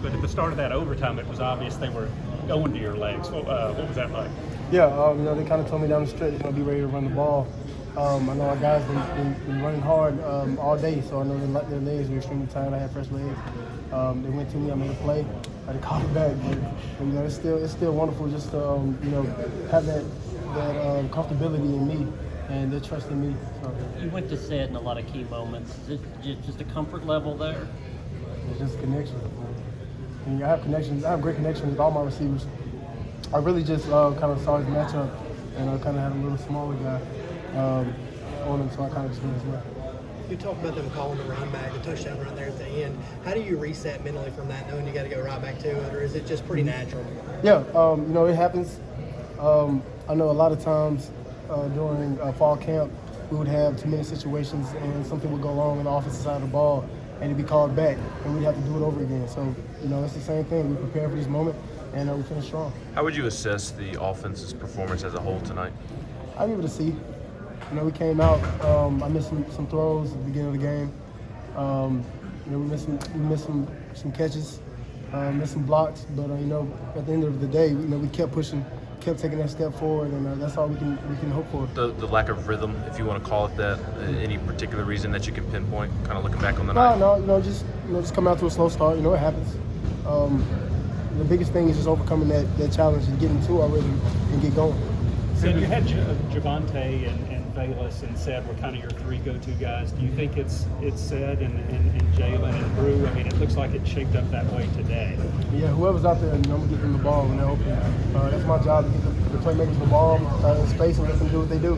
but at the start of that overtime, it was obvious they were going to your legs. What was that like? Yeah, they kind of told me down the stretch, be ready to run the ball. I know our guys been running hard all day, so I know their legs were extremely tired. I had fresh legs. They went to me, I made a play, I had to call it back. But it's still wonderful just to have that comfortability in me and their trust in me. So. You went to set in a lot of key moments. Is it just a comfort level there? It's just connection. I have connections. I have great connections with all my receivers. I really just kind of saw his matchup, and I kind of had a little smaller guy on him, so I kind of just went as well. You talk about them calling the run back, the touchdown right there at the end. How do you reset mentally from that, knowing you got to go right back to it, or is it just pretty natural? Yeah, it happens. I know a lot of times during fall camp, we would have too many situations, and something would go wrong on the offensive side of the ball, and it'd be called back, and we'd have to do it over again. So, it's the same thing. We prepare for this moment, and we finish strong. How would you assess the offense's performance as a whole tonight? I give it a C. We came out. I missed some throws at the beginning of the game. We missed some catches, missed some blocks. But at the end of the day, we kept pushing, kept taking that step forward, and that's all we can hope for. The lack of rhythm, if you want to call it that, any particular reason that you can pinpoint, kind of looking back on the night? No, just coming out to a slow start. It happens. The biggest thing is just overcoming that challenge and getting to our rhythm and get going. So you had Javonte and Bayless and Sed were kind of your three go-to guys. Do you think it's Sed and Jalen and Brew? I mean, it looks like it shaped up that way today. Yeah, whoever's out there, I'm going to get them the ball when they're open. That's my job, to get the playmakers the ball in space and let them do what they do.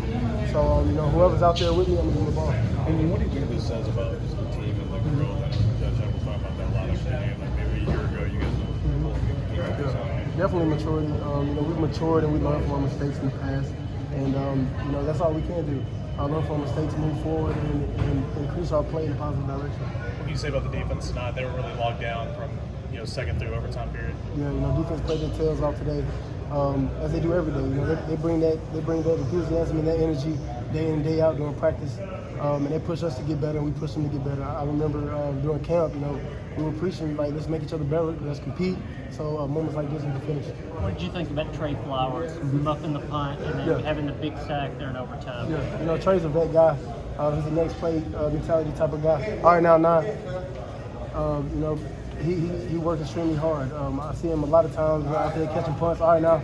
So, whoever's out there with me, I'm going to give them the ball. And what do you think this says about just the team and the growth? And Judge, I was talking about that a lot yesterday. Like maybe a year ago, you guys were definitely maturity. We've matured and we learned from our mistakes in the past. And, that's all we can do. Learn from our mistakes, move forward, and increase our play in a positive direction. What can you say about the defense tonight? They were really locked down from second through overtime period. Yeah, defense played their tails off today, as they do every day. They bring that enthusiasm and that energy day in and day out during practice, and they push us to get better, and we push them to get better. I remember during camp, we were preaching like, let's make each other better, let's compete. So moments like this we can finish. What did you think about Trey Flowers muffing the punt and then having the big sack there in overtime? Yeah, Trey's a vet guy. He's the next play mentality type of guy. All right, now 9. He works extremely hard. I see him a lot of times out there catching punts. All right, now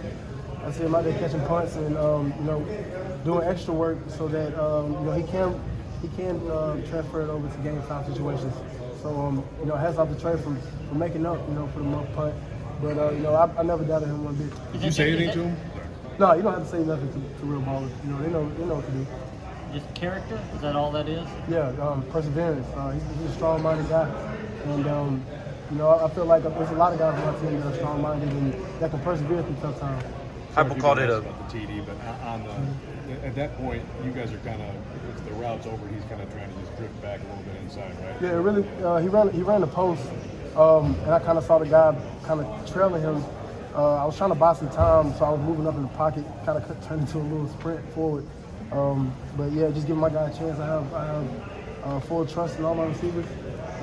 I see him out there catching punts and doing extra work so that he can transfer it over to game time situations. So hats off to Trey for making up for the muff punt. But I never doubted him one bit. Did you say anything to him? No, you don't have to say nothing to real ballers. They know what to do. Just character? Is that all that is? Yeah, perseverance. He's a strong-minded guy, and I feel like there's a lot of guys on our team that are strong-minded and that can persevere through tough times. People called it about the TD, but at that point, you guys are kind of, if the route's over, he's kind of trying to just drift back a little bit inside, right? Yeah, really. He ran the post, and I kind of saw the guy kind of trailing him. I was trying to buy some time, so I was moving up in the pocket, kind of turned into a little sprint forward. But yeah, just giving my guy a chance. I have full trust in all my receivers,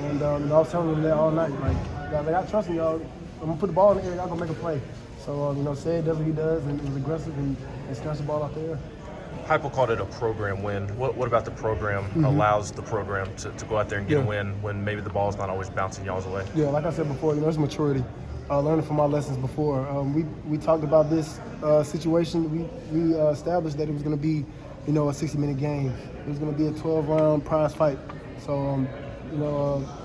and I was telling them that all night. Like, guys, I got trust in y'all. I'm gonna put the ball in the air. Y'all gonna make a play. So Sid does what he does, and was aggressive and snatched the ball out there. Heupel called it a program win. What about the program allows the program to go out there and get a win when maybe the ball's not always bouncing y'all's way? Yeah, like I said before, it's maturity. Learning from our lessons before. We talked about this situation. We established that it was going to be, a 60-minute game. It was going to be a 12-round prize fight. So,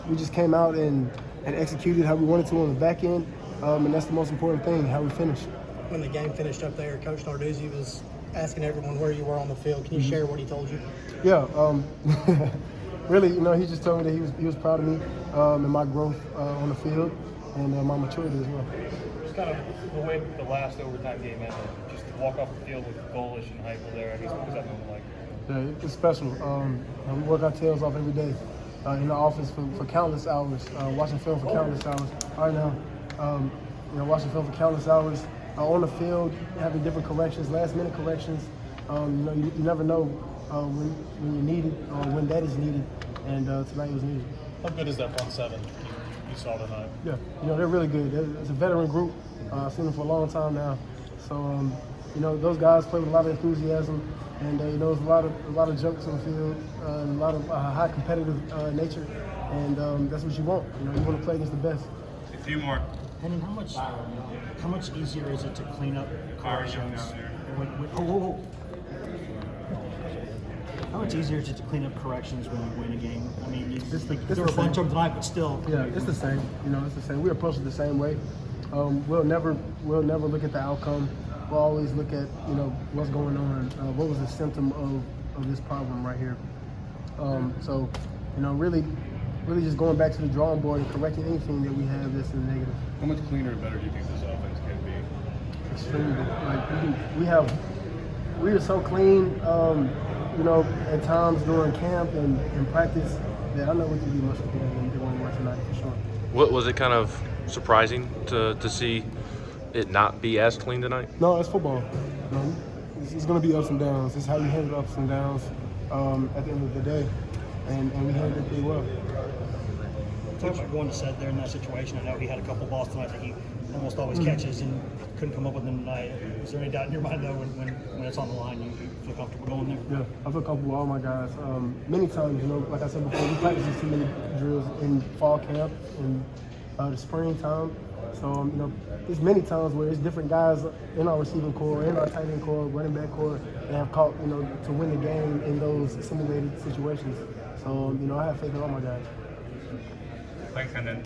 we just came out and executed how we wanted to on the back end, and that's the most important thing, how we finished. When the game finished up there, Coach Narduzzi was asking everyone where you were on the field. Can you share what he told you? Yeah, really, he just told me that he was proud of me and my growth on the field and my maturity as well. Just kind of the way the last overtime game ended, just to walk off the field with Golish and Heupel there, I guess, what was that moment like? Yeah, it's special. We work our tails off every day in the office for countless hours, watching film for countless hours. Right now, watching film for countless hours. On the field, having different corrections, last-minute corrections. You never know when you need it or when that is needed, and tonight was needed. How good is that front seven? you saw tonight? Yeah, they're really good. It's a veteran group. I've seen them for a long time now. So, those guys play with a lot of enthusiasm, and there's a lot of jokes on the field, and a lot of high competitive nature, and that's what you want. You want to play against the best. A few more. Hennon, how much easier is it to clean up corrections? How much easier is it to clean up corrections when you win a game? I mean, there were a bunch of them tonight, but still. Yeah, it's the same. It's the same. We approach it the same way. We'll never look at the outcome. We'll always look at what's going on. What was the symptom of this problem right here? So, really just going back to the drawing board and correcting anything that we have that's in the negative. How much cleaner and better do you think this offense can be? Extremely. Like we are so clean. At times during camp and practice, that I know we can be much cleaner than we were tonight for sure. What was it kind of surprising to see it not be as clean tonight? No, it's football. It's going to be ups and downs. It's how you handle ups and downs at the end of the day, and we handled it pretty well. Talk about going to set there in that situation. I know he had a couple balls tonight that he almost always catches and couldn't come up with them tonight. Is there any doubt in your mind, though, when it's on the line, you feel comfortable going there? Yeah, I feel comfortable with all my guys. Many times, like I said before, we practice too many drills in fall camp and the spring time. So, there's many times where it's different guys in our receiving core, in our tight end core, running back core, that have caught, to win the game in those simulated situations. So, I have faith in all my guys. Thanks, Hendon.